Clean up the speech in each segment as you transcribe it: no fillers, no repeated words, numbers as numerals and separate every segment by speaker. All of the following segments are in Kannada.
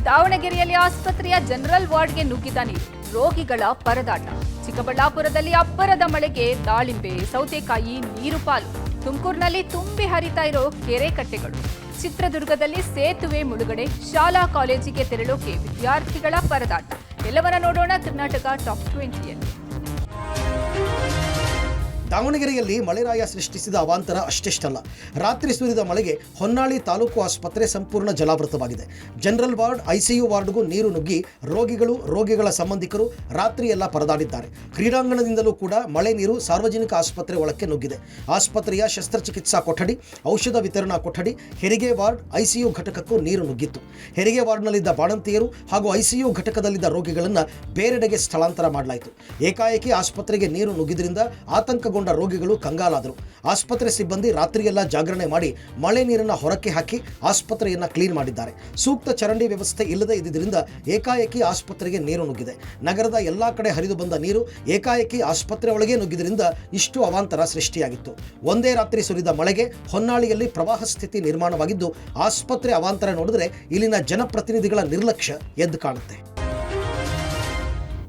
Speaker 1: ದಾವಣಗೆರೆಯಲ್ಲಿ ಆಸ್ಪತ್ರೆಯ ಜನರಲ್ ವಾರ್ಡ್ಗೆ ನುಗ್ಗಿದ ನೀರು, ರೋಗಿಗಳ ಪರದಾಟ. ಚಿಕ್ಕಬಳ್ಳಾಪುರದಲ್ಲಿ ಅಬ್ಬರದ ಮಳೆಗೆ ದಾಳಿಂಬೆ, ಸೌತೆಕಾಯಿ ನೀರು ಪಾಲು. ತುಮಕೂರಿನಲ್ಲಿ ತುಂಬಿ ಹರಿತಾ ಇರೋ ಕೆರೆ ಕಟ್ಟೆಗಳು. ಚಿತ್ರದುರ್ಗದಲ್ಲಿ ಸೇತುವೆ ಮುಳುಗಡೆ, ಶಾಲಾ ಕಾಲೇಜಿಗೆ ತೆರಳೋಕೆ ವಿದ್ಯಾರ್ಥಿಗಳ ಪರದಾಟ. ಎಲ್ಲವನ್ನ ನೋಡೋಣ ಕರ್ನಾಟಕ ಟಾಪ್ 20ಯಲ್ಲಿ.
Speaker 2: ದಾವಣಗೆರೆಯಲ್ಲಿ ಮಳೆರಾಯ ಸೃಷ್ಟಿಸಿದ ಅವಾಂತರ ಅಷ್ಟಿಷ್ಟಲ್ಲ. ರಾತ್ರಿ ಸುರಿದ ಮಳೆಗೆ ಹೊನ್ನಾಳಿ ತಾಲೂಕು ಆಸ್ಪತ್ರೆ ಸಂಪೂರ್ಣ ಜಲಾವೃತವಾಗಿದೆ. ಜನರಲ್ ವಾರ್ಡ್, ಐಸಿಯು ವಾರ್ಡ್ಗೂ ನೀರು ನುಗ್ಗಿ ರೋಗಿಗಳು, ರೋಗಿಗಳ ಸಂಬಂಧಿಕರು ರಾತ್ರಿ ಎಲ್ಲ ಪರದಾಡಿದ್ದಾರೆ. ಕ್ರೀಡಾಂಗಣದಿಂದಲೂ ಕೂಡ ಮಳೆ ನೀರು ಸಾರ್ವಜನಿಕ ಆಸ್ಪತ್ರೆ ಒಳಕ್ಕೆ ನುಗ್ಗಿದೆ. ಆಸ್ಪತ್ರೆಯ ಶಸ್ತ್ರಚಿಕಿತ್ಸಾ ಕೊಠಡಿ, ಔಷಧ ವಿತರಣಾ ಕೊಠಡಿ, ಹೆರಿಗೆ ವಾರ್ಡ್, ಐಸಿಯು ಘಟಕಕ್ಕೂ ನೀರು ನುಗ್ಗಿತ್ತು. ಹೆರಿಗೆ ವಾರ್ಡ್ನಲ್ಲಿದ್ದ ಬಾಣಂತಿಯರು ಹಾಗೂ ಐಸಿಯು ಘಟಕದಲ್ಲಿದ್ದ ರೋಗಿಗಳನ್ನು ಬೇರೆಡೆಗೆ ಸ್ಥಳಾಂತರ ಮಾಡಲಾಯಿತು. ಏಕಾಏಕಿ ಆಸ್ಪತ್ರೆಗೆ ನೀರು ನುಗ್ಗಿದ್ರಿಂದ ಆತಂಕಗೊಂಡ ರೋಗಿಗಳು ಕಂಗಾಲಾದರು. ಆಸ್ಪತ್ರೆ ಸಿಬ್ಬಂದಿ ರಾತ್ರಿಯೆಲ್ಲ ಜಾಗರಣೆ ಮಾಡಿ ಮಳೆ ನೀರನ್ನು ಹೊರಕ್ಕೆ ಹಾಕಿ ಆಸ್ಪತ್ರೆಯನ್ನು ಕ್ಲೀನ್ ಮಾಡಿದ್ದಾರೆ. ಸೂಕ್ತ ಚರಂಡಿ ವ್ಯವಸ್ಥೆ ಇಲ್ಲದೆ ಇದ್ದಿದ್ದರಿಂದ ಏಕಾಏಕಿ ಆಸ್ಪತ್ರೆಗೆ ನೀರು ನುಗ್ಗಿದೆ. ನಗರದ ಎಲ್ಲಾ ಕಡೆ ಹರಿದು ಬಂದ ನೀರು ಏಕಾಏಕಿ ಆಸ್ಪತ್ರೆ ಒಳಗೆ ನುಗ್ಗಿದ್ರಿಂದ ಇಷ್ಟು ಅವಾಂತರ ಸೃಷ್ಟಿಯಾಗಿತ್ತು. ಒಂದೇ ರಾತ್ರಿ ಸುರಿದ ಮಳೆಗೆ ಹೊನ್ನಾಳಿಯಲ್ಲಿ ಪ್ರವಾಹ ಸ್ಥಿತಿ ನಿರ್ಮಾಣವಾಗಿದ್ದು, ಆಸ್ಪತ್ರೆ ಅವಾಂತರ ನೋಡಿದ್ರೆ ಇಲ್ಲಿನ ಜನಪ್ರತಿನಿಧಿಗಳ ನಿರ್ಲಕ್ಷ್ಯ ಎದ್ದು ಕಾಣುತ್ತೆ.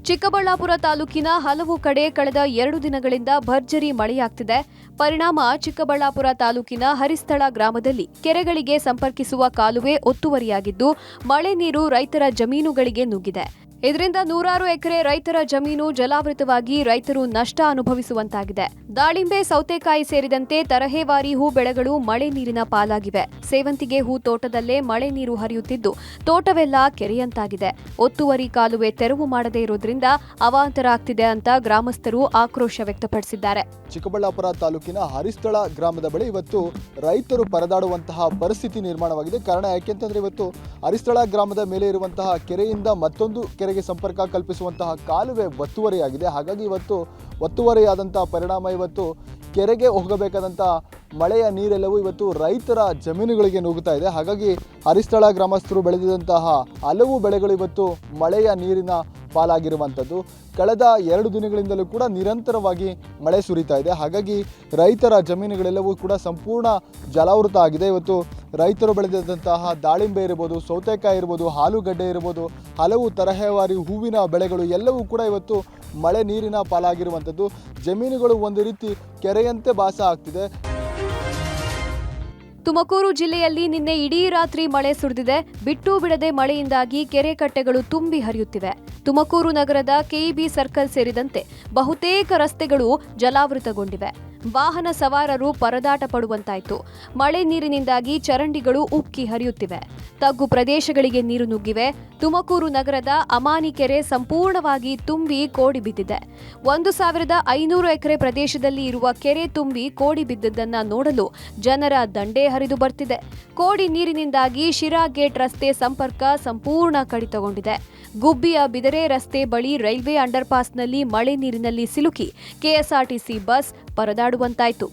Speaker 3: ಚಿಕ್ಕಬಳ್ಳಾಪುರ ತಾಲೂಕಿನ ಹಲವು ಕಡೆ ಕಳೆದ 2 ದಿನಗಳಿಂದ ಭರ್ಜರಿ ಮಳೆಯಾಗ್ತಿದೆ. ಪರಿಣಾಮ ಚಿಕ್ಕಬಳ್ಳಾಪುರ ತಾಲೂಕಿನ ಹರಿಸ್ಥಳ ಗ್ರಾಮದಲ್ಲಿ ಕೆರೆಗಳಿಗೆ ಸಂಪರ್ಕಿಸುವ ಕಾಲುವೆ ಒತ್ತುವರಿಯಾಗಿದ್ದು, ಮಳೆ ನೀರು ರೈತರ ಜಮೀನುಗಳಿಗೆ ನುಗ್ಗಿದೆ. ಇದರಿಂದ ನೂರಾರು ಎಕರೆ ರೈತರ ಜಮೀನು ಜಲಾವೃತವಾಗಿ ರೈತರು ನಷ್ಟ ಅನುಭವಿಸುವಂತಾಗಿದೆ. ದಾಳಿಂಬೆ, ಸೌತೆಕಾಯಿ ಸೇರಿದಂತೆ ತರಹೇವಾರಿ ಹೂ ಬೆಳೆಗಳು ಮಳೆ ನೀರಿನ ಪಾಲಾಗಿವೆ. ಸೇವಂತಿಗೆ ಹೂ ತೋಟದಲ್ಲೇ ಮಳೆ ನೀರು ಹರಿಯುತ್ತಿದ್ದು, ತೋಟವೆಲ್ಲ ಕೆರೆಯಂತಾಗಿದೆ. ಒತ್ತುವರಿ ಕಾಲುವೆ ತೆರವು ಮಾಡದೇ ಇರೋದ್ರಿಂದ ಅವಾಂತರ ಆಗ್ತಿದೆ ಅಂತ ಗ್ರಾಮಸ್ಥರು ಆಕ್ರೋಶ ವ್ಯಕ್ತಪಡಿಸಿದ್ದಾರೆ.
Speaker 4: ಚಿಕ್ಕಬಳ್ಳಾಪುರ ತಾಲೂಕಿನ ಹರಿಸ್ಥಳ ಗ್ರಾಮದ ಬಳಿ ಇವತ್ತು ರೈತರು ಪರದಾಡುವಂತಹ ಪರಿಸ್ಥಿತಿ ನಿರ್ಮಾಣವಾಗಿದೆ. ಕಾರಣ ಯಾಕೆಂತಂದ್ರೆ ಇವತ್ತು ಹರಿಸ್ಥಳ ಗ್ರಾಮದ ಮೇಲೆ ಇರುವಂತಹ ಕೆರೆಯಿಂದ ಮತ್ತೊಂದು ಕೆರೆಗೆ ಸಂಪರ್ಕ ಕಲ್ಪಿಸುವಂತಹ ಕಾಲುವೆ ಒತ್ತುವರಿಯಾಗಿದೆ. ಹಾಗಾಗಿ ಇವತ್ತು ಒತ್ತುವರಿಯಾದಂತಹ ಪರಿಣಾಮ ಇವತ್ತು ಕೆರೆಗೆ ಹೋಗಬೇಕಾದಂಥ ಮಳೆಯ ನೀರೆಲ್ಲವೂ ಇವತ್ತು ರೈತರ ಜಮೀನುಗಳಿಗೆ ನುಗ್ಗುತ್ತಾ ಇದೆ. ಹಾಗಾಗಿ ಹರಿಸ್ಥಳ ಗ್ರಾಮಸ್ಥರು ಬೆಳೆದಿದ್ದಂತಹ ಹಲವು ಬೆಳೆಗಳು ಇವತ್ತು ಮಳೆಯ ನೀರಿನ ಪಾಲಾಗಿರುವಂಥದ್ದು. ಕಳೆದ 2 ದಿನಗಳಿಂದಲೂ ಕೂಡ ನಿರಂತರವಾಗಿ ಮಳೆ ಸುರಿತಾ ಇದೆ. ಹಾಗಾಗಿ ರೈತರ ಜಮೀನುಗಳೆಲ್ಲವೂ ಕೂಡ ಸಂಪೂರ್ಣ ಜಲಾವೃತ ಆಗಿದೆ. ಇವತ್ತು ರೈತರು ಬೆಳೆದಿದ್ದಂತಹ ದಾಳಿಂಬೆ ಇರ್ಬೋದು, ಸೌತೆಕಾಯಿ ಇರ್ಬೋದು, ಆಲೂಗಡ್ಡೆ ಇರ್ಬೋದು, ಹಲವು ತರಹೇವಾರಿ ಹೂವಿನ ಬೆಳೆಗಳು ಎಲ್ಲವೂ ಕೂಡ ಇವತ್ತು ಮಳೆ ನೀರಿನ ಪಾಲಾಗಿರುವಂಥದ್ದು. ಜಮೀನುಗಳು ಒಂದು ರೀತಿ ಕೆರೆಯಂತೆ ಭಾಸ ಆಗ್ತಿದೆ.
Speaker 3: ತುಮಕೂರು ಜಿಲ್ಲೆಯಲ್ಲಿ ನಿನ್ನೆ ಇಡೀ ರಾತ್ರಿ ಮಳೆ ಸುರಿದಿದೆ. ಬಿಟ್ಟು ಬಿಡದೆ ಮಳೆಯಿಂದಾಗಿ ಕೆರೆ ಕಟ್ಟೆಗಳು ತುಂಬಿ ಹರಿಯುತ್ತಿವೆ. ತುಮಕೂರು ನಗರದ ಕೆಇಬಿ ಸರ್ಕಲ್ ಸೇರಿದಂತೆ ಬಹುತೇಕ ರಸ್ತೆಗಳು ಜಲಾವೃತಗೊಂಡಿವೆ. ವಾಹನ ಸವಾರರು ಪರದಾಟ ಪಡುವಂತಾಯಿತು. ಮಳೆ ನೀರಿನಿಂದಾಗಿ ಚರಂಡಿಗಳು ಉಕ್ಕಿ ಹರಿಯುತ್ತಿವೆ. ತಗ್ಗು ಪ್ರದೇಶಗಳಿಗೆ ನೀರು ನುಗ್ಗಿವೆ. ತುಮಕೂರು ನಗರದ ಅಮಾನಿ ಕೆರೆ ಸಂಪೂರ್ಣವಾಗಿ ತುಂಬಿ ಕೋಡಿ ಬಿದ್ದಿದೆ. 1500 ಎಕರೆ ಪ್ರದೇಶದಲ್ಲಿ ಇರುವ ಕೆರೆ ತುಂಬಿ ಕೋಡಿ ಬಿದ್ದದ್ದನ್ನ ನೋಡಲು ಜನರ ದಂಡೇ ಹರಿದು ಬರ್ತಿದೆ. ಕೋಡಿ ನೀರಿನಿಂದಾಗಿ ಶಿರಾ ಗೇಟ್ ರಸ್ತೆ ಸಂಪರ್ಕ ಸಂಪೂರ್ಣ ಕಡಿತಗೊಂಡಿದೆ. ಗುಬ್ಬಿಯ ಬಿದರೆ ರಸ್ತೆ ಬಳಿ ರೈಲ್ವೆ ಅಂಡರ್ಪಾಸ್ನಲ್ಲಿ ಮಳೆ ನೀರಿನಲ್ಲಿ ಸಿಲುಕಿ ಕೆಎಸ್ಆರ್ಟಿಸಿ ಬಸ್ ಪರದಾಡುವಂತಾಯಿತು.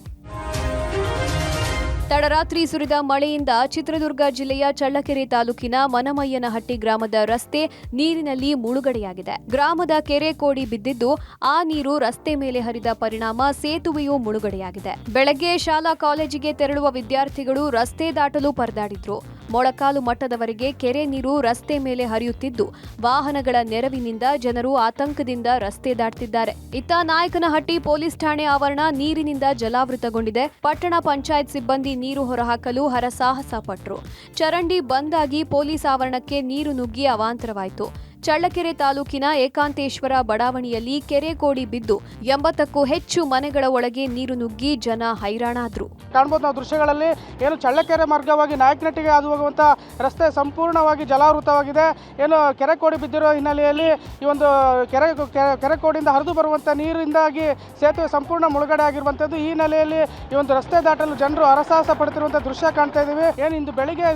Speaker 3: ತಡರಾತ್ರಿ ಸುರಿದ ಮಳೆಯಿಂದ ಚಿತ್ರದುರ್ಗ ಜಿಲ್ಲೆಯ ಚಳ್ಳಕೆರೆ ತಾಲೂಕಿನ ಮನಮಯ್ಯನಹಟ್ಟಿ ಗ್ರಾಮದ ರಸ್ತೆ ನೀರಿನಲ್ಲಿ ಮುಳುಗಡೆಯಾಗಿದೆ. ಗ್ರಾಮದ ಕೆರೆ ಕೋಡಿ ಬಿದ್ದಿದ್ದು, ಆ ನೀರು ರಸ್ತೆ ಮೇಲೆ ಹರಿದ ಪರಿಣಾಮ ಸೇತುವೆಯೂ ಮುಳುಗಡೆಯಾಗಿದೆ. ಬೆಳಗ್ಗೆ ಶಾಲಾ ಕಾಲೇಜಿಗೆ ತೆರಳುವ ವಿದ್ಯಾರ್ಥಿಗಳು ರಸ್ತೆ ದಾಟಲು ಪರದಾಡಿದ್ರು. ಮೊಳಕಾಲು ಮಟ್ಟದವರೆಗೆ ಕೆರೆ ನೀರು ರಸ್ತೆ ಮೇಲೆ ಹರಿಯುತ್ತಿದ್ದು, ವಾಹನಗಳ ನೆರವಿನಿಂದ ಜನರು ಆತಂಕದಿಂದ ರಸ್ತೆ ದಾಟ್ತಿದ್ದಾರೆ. ಇತ್ತ ನಾಯಕನಹಟ್ಟಿ ಪೊಲೀಸ್ ಠಾಣೆ ಆವರಣ ನೀರಿನಿಂದ ಜಲಾವೃತಗೊಂಡಿದೆ. ಪಟ್ಟಣ ಪಂಚಾಯತ್ ಸಿಬ್ಬಂದಿ ನೀರು ಹೊರಹಾಕಲು ಹರಸಾಹಸ ಪಟ್ಟರು. ಚರಂಡಿ ಬಂದ್ ಆಗಿ ಪೊಲೀಸ್ ಆವರಣಕ್ಕೆ ನೀರು ನುಗ್ಗಿ ಅವಾಂತರವಾಯಿತು. ಚಳ್ಳಕೆರೆ ತಾಲೂಕಿನ ಏಕಾಂತೇಶ್ವರ ಬಡಾವಣೆಯಲ್ಲಿ ಕೆರೆ ಕೋಡಿ ಬಿದ್ದು 80ಕ್ಕೂ ಹೆಚ್ಚು ಮನೆಗಳ ಒಳಗೆ ನೀರು ನುಗ್ಗಿ ಜನ ಹೈರಾಣಾದ್ರು.
Speaker 5: ಕಾಣಬಹುದು ನಾವು ದೃಶ್ಯಗಳಲ್ಲಿ ಏನು ಚಳ್ಳಕೆರೆ ಮಾರ್ಗವಾಗಿ ನಾಯಕನಹಟ್ಟಿಗೆ ಹಾದು ಹೋಗುವಂತ ರಸ್ತೆ ಸಂಪೂರ್ಣವಾಗಿ ಜಲಾವೃತವಾಗಿದೆ. ಏನು ಕೆರೆ ಕೋಡಿ ಬಿದ್ದಿರೋ ಹಿನ್ನೆಲೆಯಲ್ಲಿ ಈ ಒಂದು ಕೆರೆ ಕೋಡಿಯಿಂದ ಹರಿದು ಬರುವಂತ ನೀರಿಂದಾಗಿ ಸೇತುವೆ ಸಂಪೂರ್ಣ ಮುಳುಗಡೆ ಆಗಿರುವಂತದ್ದು. ಈ ಹಿನ್ನೆಲೆಯಲ್ಲಿ ಈ ಒಂದು ರಸ್ತೆ ದಾಟಲು ಜನರು ಹರಸಾಹಸ ಪಡುತ್ತಿರುವಂತ ದೃಶ್ಯ ಕಾಣ್ತಾ ಇದ್ದೀವಿ. ಏನು ಇಂದು ಬೆಳಿಗ್ಗೆ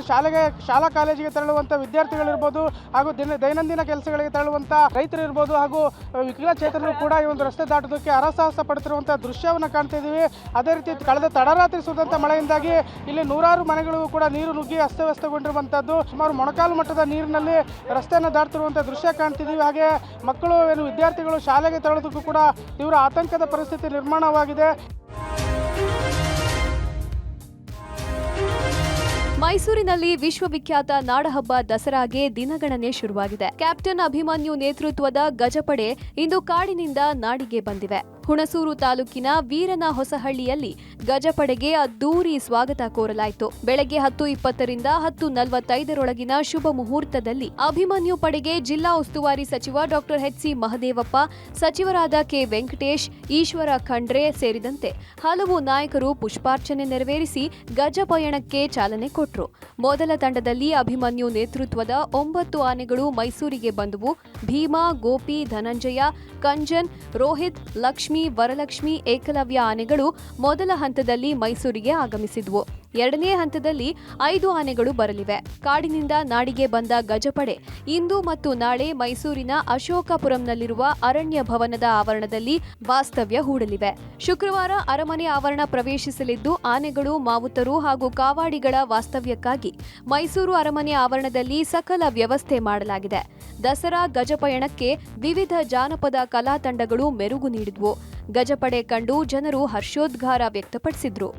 Speaker 5: ಶಾಲಾ ಕಾಲೇಜಿಗೆ ತೆರಳುವಂತ ವಿದ್ಯಾರ್ಥಿಗಳಿರ್ಬೋದು, ಹಾಗೂ ದೈನಂದಿನ ಕೆಲಸಗಳಿಗೆ ತೆರಳುವಂತ ರೈತರು ಇರ್ಬೋದು, ಹಾಗೂ ವಿಕಲಚೇತನರು ಕೂಡ ಈ ಒಂದು ರಸ್ತೆ ದಾಟೋದಕ್ಕೆ ಹರಸಾಹಸ ಪಡುತ್ತಿರುವಂತಹ ದೃಶ್ಯವನ್ನು ಕಾಣ್ತಾ ಇದ್ದೀವಿ. ಅದೇ ರೀತಿ ಕಳೆದ ತಡರಾತ್ರಿ ಸುರಿದಂತ ಮಳೆಯಿಂದಾಗಿ ಇಲ್ಲಿ ನೂರಾರು ಮನೆಗಳು ಕೂಡ ನೀರು ನುಗ್ಗಿ ಅಸ್ತವ್ಯಸ್ತಗೊಂಡಿರುವಂತದ್ದು. ಸುಮಾರು ಮೊಣಕಾಲು ಮಟ್ಟದ ನೀರಿನಲ್ಲಿ ರಸ್ತೆಯನ್ನು ದಾಟ್ತಿರುವಂತಹ ದೃಶ್ಯ ಕಾಣ್ತಿದ್ದೀವಿ. ಹಾಗೆ ಮಕ್ಕಳು ವಿದ್ಯಾರ್ಥಿಗಳು ಶಾಲೆಗೆ ತೆರಳೋದಕ್ಕೂ ಕೂಡ ತೀವ್ರ ಆತಂಕದ ಪರಿಸ್ಥಿತಿ ನಿರ್ಮಾಣವಾಗಿದೆ.
Speaker 3: ಮೈಸೂರಿನಲ್ಲಿ ವಿಶ್ವವಿಖ್ಯಾತ ನಾಡಹಬ್ಬ ದಸರಾಗೆ ದಿನಗಣನೆ ಶುರುವಾಗಿದೆ. ಕ್ಯಾಪ್ಟನ್ ಅಭಿಮನ್ಯು ನೇತೃತ್ವದ ಗಜಪಡೆ ಇಂದು ಕಾಡಿನಿಂದ ನಾಡಿಗೆ ಬಂದಿವೆ. ಹುಣಸೂರು ತಾಲೂಕಿನ ವೀರನ ಹೊಸಹಳ್ಳಿಯಲ್ಲಿ ಗಜಪಡೆಗೆ ಅದ್ದೂರಿ ಸ್ವಾಗತ ಕೋರಲಾಯಿತು. ಬೆಳಗ್ಗೆ 10:20ರಿಂದ 10:45ರೊಳಗಿನ ಶುಭ ಮುಹೂರ್ತದಲ್ಲಿ ಅಭಿಮನ್ಯು ಪಡೆಗೆ ಜಿಲ್ಲಾ ಉಸ್ತುವಾರಿ ಸಚಿವ ಡಾಕ್ಟರ್ ಎಚ್.ಸಿ. ಮಹದೇವಪ್ಪ, ಸಚಿವರಾದ ಕೆ. ವೆಂಕಟೇಶ್, ಈಶ್ವರ ಖಂಡ್ರೆ ಸೇರಿದಂತೆ ಹಲವು ನಾಯಕರು ಪುಷ್ಪಾರ್ಚನೆ ನೆರವೇರಿಸಿ ಗಜ ಪಯಣಕ್ಕೆ ಚಾಲನೆ ಕೊಟ್ಟರು. ಮೊದಲ ತಂಡದಲ್ಲಿ ಅಭಿಮನ್ಯು ನೇತೃತ್ವದ 9 ಆನೆಗಳು ಮೈಸೂರಿಗೆ ಬಂದವು. ಭೀಮಾ, ಗೋಪಿ, ಧನಂಜಯ, ಕಂಜನ್, ರೋಹಿತ್, ಲಕ್ಷ್ಮಿ, ವರಲಕ್ಷ್ಮಿ, ಏಕಲವ್ಯ ಆನೆಗಳು ಮೊದಲ ಹಂತದಲ್ಲಿ ಮೈಸೂರಿಗೆ ಆಗಮಿಸಿದ್ವು. ಎರಡನೇ ಹಂತದಲ್ಲಿ 5 ಆನೆಗಳು ಬರಲಿವೆ. ಕಾಡಿನಿಂದ ನಾಡಿಗೆ ಬಂದ ಗಜಪಡೆ ಇಂದು ಮತ್ತು ನಾಳೆ ಮೈಸೂರಿನ ಅಶೋಕಪುರಂನಲ್ಲಿರುವ ಅರಣ್ಯ ಭವನದ ಆವರಣದಲ್ಲಿ ವಾಸ್ತವ್ಯ ಹೂಡಲಿವೆ. ಶುಕ್ರವಾರ ಅರಮನೆ ಆವರಣ ಪ್ರವೇಶಿಸಲಿದ್ದು, ಆನೆಗಳು, ಮಾವುತರು ಹಾಗೂ ಕಾವಾಡಿಗಳ ವಾಸ್ತವ್ಯಕ್ಕಾಗಿ ಮೈಸೂರು ಅರಮನೆ ಆವರಣದಲ್ಲಿ ಸಕಲ ವ್ಯವಸ್ಥೆ ಮಾಡಲಾಗಿದೆ. ದಸರಾ ಗಜಪಯಣಕ್ಕೆ ವಿವಿಧ ಜಾನಪದ ಕಲಾ ತಂಡಗಳು ಮೆರುಗು ನೀಡಿದ್ವು. ಗಜಪಡೆ ಕಂಡು ಜನರು ಹರ್ಷೋದ್ಗಾರ ವ್ಯಕ್ತಪಡಿಸಿದ್ರು.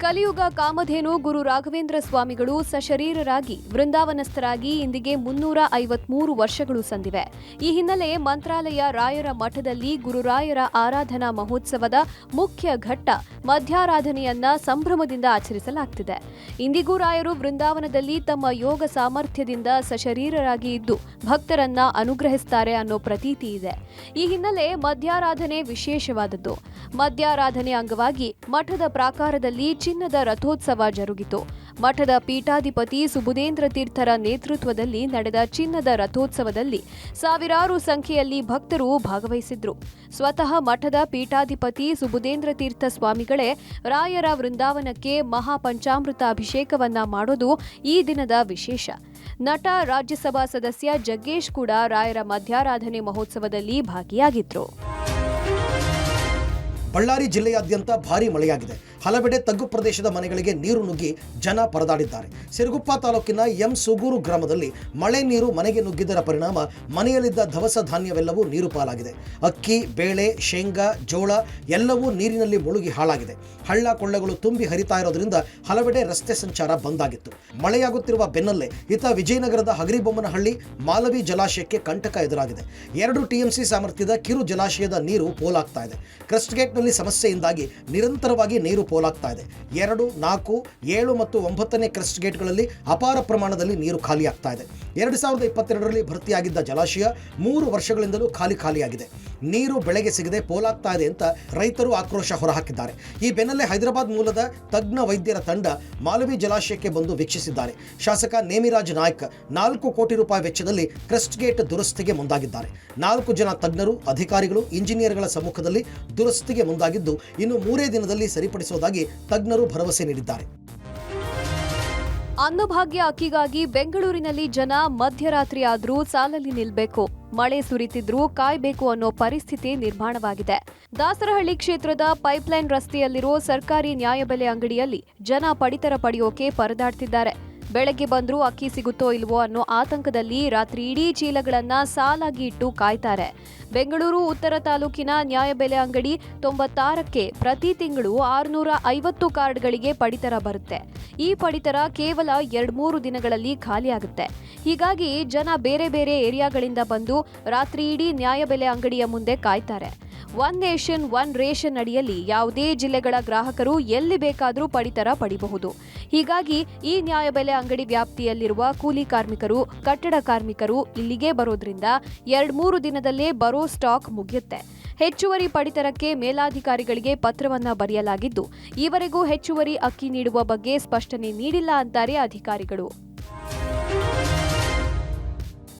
Speaker 3: ಕಲಿಯುಗ ಕಾಮಧೇನು ಗುರು ರಾಘವೇಂದ್ರ ಸ್ವಾಮಿಗಳು ಸಶರೀರರಾಗಿ ವೃಂದಾವನಸ್ಥರಾಗಿ ಇಂದಿಗೆ 353 ವರ್ಷಗಳು ಸಂದಿವೆ. ಈ ಹಿನ್ನೆಲೆ ಮಂತ್ರಾಲಯ ರಾಯರ ಮಠದಲ್ಲಿ ಗುರುರಾಯರ ಆರಾಧನಾ ಮಹೋತ್ಸವದ ಮುಖ್ಯ ಘಟ್ಟ ಮಧ್ಯಾರಾಧನೆಯನ್ನ ಸಂಭ್ರಮದಿಂದ ಆಚರಿಸಲಾಗುತ್ತಿದೆ. ಇಂದಿಗೂ ರಾಯರು ವೃಂದಾವನದಲ್ಲಿ ತಮ್ಮ ಯೋಗ ಸಾಮರ್ಥ್ಯದಿಂದ ಸಶರೀರರಾಗಿ ಇದ್ದು ಭಕ್ತರನ್ನ ಅನುಗ್ರಹಿಸುತ್ತಾರೆ ಅನ್ನೋ ಪ್ರತೀತಿ ಇದೆ. ಈ ಹಿನ್ನೆಲೆ ಮಧ್ಯಾರಾಧನೆ ವಿಶೇಷವಾದದ್ದು. ಮಧ್ಯಾರಾಧನೆ ಅಂಗವಾಗಿ ಮಠದ ಪ್ರಾಕಾರದಲ್ಲಿ ಚಿನ್ನದ ರಥೋತ್ಸವ ಜರುಗಿತು. ಮಠದ ಪೀಠಾಧಿಪತಿ ಸುಬುಧೇಂದ್ರ ತೀರ್ಥರ ನೇತೃತ್ವದಲ್ಲಿ ನಡೆದ ಚಿನ್ನದ ರಥೋತ್ಸವದಲ್ಲಿ ಸಾವಿರಾರು ಸಂಖ್ಯೆಯಲ್ಲಿ ಭಕ್ತರು ಭಾಗವಹಿಸಿದ್ರು. ಸ್ವತಃ ಮಠದ ಪೀಠಾಧಿಪತಿ ಸುಬುಧೇಂದ್ರ ತೀರ್ಥ ಸ್ವಾಮಿಗಳೇ ರಾಯರ ವೃಂದಾವನಕ್ಕೆ ಮಹಾಪಂಚಾಮೃತ ಅಭಿಷೇಕವನ್ನ ಮಾಡೋದು ಈ ದಿನದ ವಿಶೇಷ. ನಟ, ರಾಜ್ಯಸಭಾ ಸದಸ್ಯ ಜಗ್ಗೇಶ್ ಕೂಡ ರಾಯರ ಮಧ್ಯಾರಾಧನೆ ಮಹೋತ್ಸವದಲ್ಲಿ ಭಾಗಿಯಾಗಿದ್ರು.
Speaker 2: ಬಳ್ಳಾರಿ ಜಿಲ್ಲೆಯಾದ್ಯಂತ ಭಾರೀ ಮಳೆಯಾಗಿದೆ. ಹಲವೆಡೆ ತಗ್ಗು ಪ್ರದೇಶದ ಮನೆಗಳಿಗೆ ನೀರು ನುಗ್ಗಿ ಜನ ಪರದಾಡಿದ್ದಾರೆ. ಸಿರುಗುಪ್ಪ ತಾಲೂಕಿನ ಎಂ ಸೂಗೂರು ಗ್ರಾಮದಲ್ಲಿ ಮಳೆ ನೀರು ಮನೆಗೆ ನುಗ್ಗಿದ್ದರ ಪರಿಣಾಮ ಮನೆಯಲ್ಲಿದ್ದ ದವಸ ಧಾನ್ಯವೆಲ್ಲವೂ ನೀರು ಪಾಲಾಗಿದೆ. ಅಕ್ಕಿ, ಬೇಳೆ, ಶೇಂಗಾ, ಜೋಳ ಎಲ್ಲವೂ ನೀರಿನಲ್ಲಿ ಮುಳುಗಿ ಹಾಳಾಗಿದೆ. ಹಳ್ಳ ಕೊಳ್ಳಗಳು ತುಂಬಿ ಹರಿತಾ ಇರೋದ್ರಿಂದ ಹಲವೆಡೆ ರಸ್ತೆ ಸಂಚಾರ ಬಂದಾಗಿತ್ತು. ಮಳೆಯಾಗುತ್ತಿರುವ ಬೆನ್ನಲ್ಲೇ ಇತ್ತ ವಿಜಯನಗರದ ಹಗರಿಬೊಮ್ಮನಹಳ್ಳಿ ಮಾಲವಿ ಜಲಾಶಯಕ್ಕೆ ಕಂಟಕ ಎದುರಾಗಿದೆ. 2 TMC ಸಾಮರ್ಥ್ಯದ ಕಿರು ಜಲಾಶಯದ ನೀರು ಪೋಲಾಗ್ತಾ ಇದೆ. ಕ್ರಸ್ಟ್ ಗೇಟ್ನಲ್ಲಿ ಸಮಸ್ಯೆಯಿಂದಾಗಿ ನಿರಂತರವಾಗಿ ನೀರು ಪೋಲಾಗ್ತಾ ಇದೆ. 2, 4, 7 ಮತ್ತು 9ನೇ ಕ್ರಸ್ಟ್ ಗೇಟ್ಗಳಲ್ಲಿ ಅಪಾರ ಪ್ರಮಾಣದಲ್ಲಿ ನೀರು ಖಾಲಿಯಾಗ್ತಾ ಇದೆ. 2022ರಲ್ಲಿ ಭರ್ತಿಯಾಗಿದ್ದ ಜಲಾಶಯ 3 ವರ್ಷಗಳಿಂದಲೂ ಖಾಲಿಯಾಗಿದೆ. ನೀರು ಬೆಳೆಗೆ ಸಿಗದೆ ಪೋಲಾಗ್ತಾ ಇದೆ ಅಂತ ರೈತರು ಆಕ್ರೋಶ ಹೊರಹಾಕಿದ್ದಾರೆ. ಈ ಬೆನ್ನಲ್ಲೇ ಹೈದರಾಬಾದ್ ಮೂಲದ ತಜ್ಞ ವೈದ್ಯರ ತಂಡ ಮಾಲವಿ ಜಲಾಶಯಕ್ಕೆ ಬಂದು ವೀಕ್ಷಿಸಿದ್ದಾರೆ. ಶಾಸಕ ನೇಮಿರಾಜ್ ನಾಯ್ಕ್ 4 ಕೋಟಿ ರೂಪಾಯಿ ವೆಚ್ಚದಲ್ಲಿ ಕ್ರಸ್ಟ್ ಗೇಟ್ ದುರಸ್ತಿಗೆ ಮುಂದಾಗಿದ್ದಾರೆ. 4 ಜನ ತಜ್ಞರು, ಅಧಿಕಾರಿಗಳು, ಇಂಜಿನಿಯರ್ಗಳ ಸಮ್ಮುಖದಲ್ಲಿ ದುರಸ್ತಿಗೆ ಮುಂದಾಗಿದ್ದು ಇನ್ನು 3 ದಿನದಲ್ಲಿ ಸರಿಪಡಿಸುವುದಾಗಿ ತಜ್ಞರು ಭರವಸೆ ನೀಡಿದ್ದಾರೆ.
Speaker 3: ಅನ್ನಭಾಗ್ಯ ಅಕ್ಕಿಗಾಗಿ ಬೆಂಗಳೂರಿನಲ್ಲಿ ಜನ ಮಧ್ಯರಾತ್ರಿ ಆದ್ರೂ ಸಾಲಲ್ಲಿ ನಿಲ್ಬೇಕು. ಮಳೆ ಸುರಿತಿದ್ರೂ ಕಾಯ್ಬೇಕು ಅನ್ನೋ ಪರಿಸ್ಥಿತಿ ನಿರ್ಮಾಣವಾಗಿದೆ. ದಾಸರಹಳ್ಳಿ ಕ್ಷೇತ್ರದ ಪೈಪ್ಲೈನ್ ರಸ್ತೆಯಲ್ಲಿರೋ ಸರ್ಕಾರಿ ನ್ಯಾಯಬೆಲೆ ಅಂಗಡಿಯಲ್ಲಿ ಜನ ಪಡಿತರ ಪಡೆಯೋಕೆ ಪರದಾಡ್ತಿದ್ದಾರೆ. ಬೆಳಗ್ಗೆ ಬಂದ್ರೂ ಅಕ್ಕಿ ಸಿಗುತ್ತೋ ಇಲ್ವೋ ಅನ್ನೋ ಆತಂಕದಲ್ಲಿ ರಾತ್ರಿ ಇಡೀ ಚೀಲಗಳನ್ನ ಸಾಲಾಗಿ ಇಟ್ಟು ಕಾಯ್ತಾರೆ. ಬೆಂಗಳೂರು ಉತ್ತರ ತಾಲೂಕಿನ ನ್ಯಾಯಬೆಲೆ ಅಂಗಡಿ 96ಕ್ಕೆ ಪ್ರತಿ ತಿಂಗಳು 650 ಕಾರ್ಡ್ಗಳಿಗೆ ಪಡಿತರ ಬರುತ್ತೆ. ಈ ಪಡಿತರ ಕೇವಲ 2-3 ದಿನಗಳಲ್ಲಿ ಖಾಲಿಯಾಗುತ್ತೆ. ಹೀಗಾಗಿ ಜನ ಬೇರೆ ಬೇರೆ ಏರಿಯಾಗಳಿಂದ ಬಂದು ರಾತ್ರಿ ಇಡೀ ನ್ಯಾಯಬೆಲೆ ಅಂಗಡಿಯ ಮುಂದೆ ಕಾಯ್ತಾರೆ. ಒನ್ ನೇಷನ್ ಒನ್ ರೇಷನ್ ಅಡಿಯಲ್ಲಿ ಯಾವುದೇ ಜಿಲ್ಲೆಗಳ ಗ್ರಾಹಕರು ಎಲ್ಲಿ ಬೇಕಾದರೂ ಪಡಿತರ ಪಡಿಬಹುದು. ಹೀಗಾಗಿ ಈ ನ್ಯಾಯಬೆಲೆ ಅಂಗಡಿ ವ್ಯಾಪ್ತಿಯಲ್ಲಿರುವ ಕೂಲಿ ಕಾರ್ಮಿಕರು, ಕಟ್ಟಡ ಕಾರ್ಮಿಕರು ಇಲ್ಲಿಗೆ ಬರೋದ್ರಿಂದ 2-3 ದಿನದಲ್ಲೇ ಬರೋ ಸ್ಟಾಕ್ ಮುಗಿಯುತ್ತೆ. ಹೆಚ್ಚುವರಿ ಪಡಿತರಕ್ಕೆ ಮೇಲಾಧಿಕಾರಿಗಳಿಗೆ ಪತ್ರವನ್ನ ಬರೆಯಲಾಗಿದ್ದು ಈವರೆಗೂ ಹೆಚ್ಚುವರಿ ಅಕ್ಕಿ ನೀಡುವ ಬಗ್ಗೆ ಸ್ಪಷ್ಟನೆ ನೀಡಿಲ್ಲ ಅಂತಾರೆ ಅಧಿಕಾರಿಗಳು.